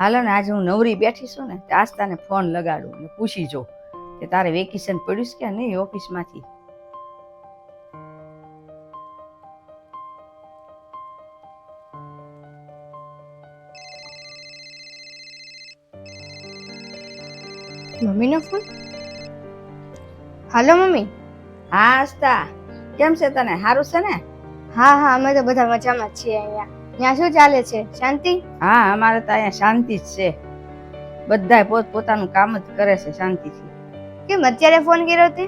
હાલો ને આજે હું નવરી બેઠી છું ને આજ તને ફોન લગાડું અને પૂછી જો કે તારે વેકેશન પડ્યું છે કે નહીં ઓફિસમાંથી. મમ્મીનો ફોન. હાલો મમ્મી. હા આસ્તા, કેમ છે તને? સારું છે ને? હા હા, અમે તો બધા મજામાં જ છીએ. અહીંયા શું ચાલે છે? શાંતિ? હા, અમારે તો અહીંયા શાંતિ જ છે. બધાય પોત પોતાનું કામ જ કરે છે શાંતિથી. કેમ અત્યારે ફોન કર્યો તે?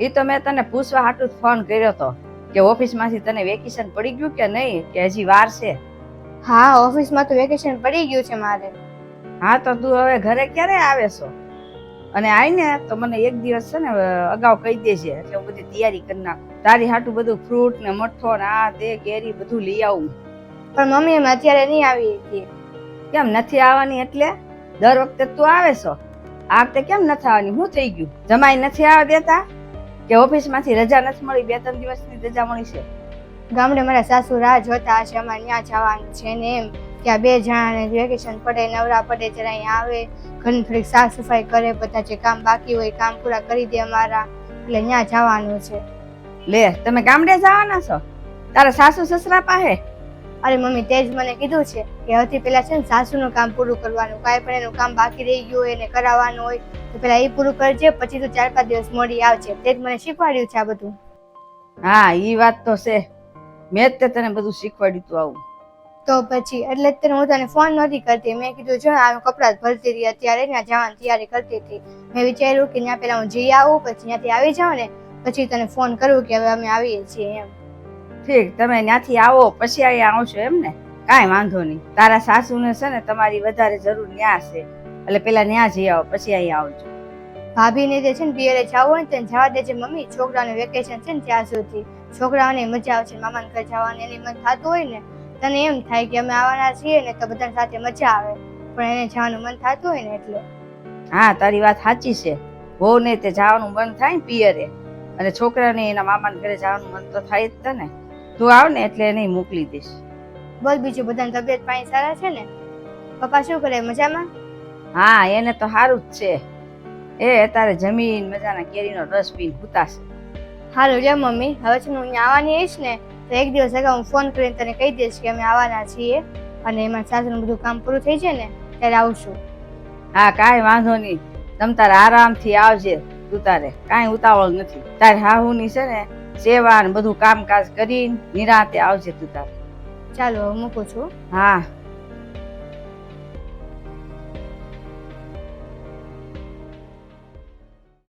એ તો મેં તને પૂછવા હાટું જ ફોન કર્યો હતો કે ઓફિસમાંથી તને વેકેશન પડી ગયું કે નહીં, કે હજી વાર છે? હા, ઓફિસમાં તો વેકેશન પડી ગયું છે મારે. હા તો તું હવે ઘરે ક્યારે આવે છો? અને આવીને તો મને એક દિવસ છે ને અગાઉ કહી દેજે, એટલે હું બધી તૈયારી કરી નાખું. તારી હાટું બધું ફ્રૂટ ને મઠો ને આ તે કેરી બધું લઈ આવું. પણ મમ્મી અમે અત્યારે નહીં આવી શકીએ. કેમ નથી આવવાની? એટલે દર વખતે તું આવે છો, આ વખતે કેમ નથી આવવાની? શું થઈ ગયું? જમાઈ નથી આવવા દેતા કે ઓફિસમાંથી રજા નથી મળી? 2-3 દિવસની રજા મળી છે. ગામડે મારા સાસુ રાહ જોતા હશે અમારે ત્યાં જવાનું છે ને, એમ કે આ 2 જણાને વેકેશન પડે, નવરા પડે, જરા અહીંયા આવે, ઘરની થોડીક સાફ સફાઈ કરે, બધા જે કામ બાકી હોય કામ પૂરા કરી દે અમારા, એટલે ત્યાં જવાનું છે. લે, તમે ગામડે જવાના છો તારા સાસુ સસરા પાસે? અરે મમ્મી, તે જ મને કીધું છે કે સૌથી પહેલા છે ને સાસુનું કામ પૂરું કરવાનું, કાંઈ પણ એનું કામ બાકી રહી ગયું હોય એને કરાવવાનું હોય તો પહેલા એ પૂરું કરજે, પછી તો 4-5 દિવસ મોડી આવશે. તે જ મને શીખવાડ્યું છે આ બધું. હા, ઈ વાત તો છે. મેં જ તે તને બધું શીખવાડ્યું તું આવું. તો પછી એટલે જ હું તને ફોન નહોતી કરતી. મેં કીધું જો આ કપડાં જ ભરતી હતી અત્યારે, ત્યાં જવાની તૈયારી કરતી હતી. મેં વિચાર્યું કે ત્યાં પહેલા હું જઈ આવું, પછી ત્યાંથી આવી જાઉં ને પછી તને ફોન કરું કે હવે અમે આવીએ છીએ એમ. ઠીક, તમે ત્યાંથી આવો પછી અહીંયા આવશો એમ ને? કાંઈ વાંધો નહીં. તારા સાસુને છે ને તમારી વધારે જરૂર ન્યા છે, એટલે પેલા ન્યા જઈ આવો પછી અહીંયા આવજો. ભાભીને જે છે ને પિયરે જવું હોય ને તેને જવા દેજે મમ્મી. છોકરાનું વેકેશન છે ને ત્યાં સુધી છોકરાઓને મજા આવશે. મામાને ઘરે જવાની એની મન થતું હોય ને, તને એમ થાય કે અમે આવવાના છીએ ને તો બધાની સાથે મજા આવે, પણ એને જવાનું મન થતું હોય ને એટલે. હા, તારી વાત સાચી છે. બહુ ને તે જવાનું મન થાય ને પિયરે, અને છોકરાને એના મામાને ઘરે જવાનું મન તો થાય જ તને. તું આવ ને એટલે એને મોકલી દઈશ. બોલ બીજું, બધાની તબિયત પાણી સારા છે ને? પપ્પા શું કરે? મજામાં? હા, એને તો સારું જ છે. એ અત્યારે જમીન મજાના કેરીનો રસ પીને હુતાશે. હાલો લ્યો મમ્મી, હવે છે ને હું અહીંયા આવવાની આવીશ ને તો એક દિવસ અગાઉ હું ફોન કરીને તને કહી દઈશ કે અમે આવવાના છીએ, અને એમાં સાસુનું બધું કામ પૂરું થઈ જાય ને ત્યારે આવશું. હા, કાંઈ વાંધો નહીં. તમ તારે આરામથી આવજે. તું તારે કાંઈ ઉતાવળ નથી. તારે હાહુની છે ને સેવા ને બધું કામકાજ કરીને નિરાંતે આવજે તું તારે. ચાલો હવે મૂકું છું. હા.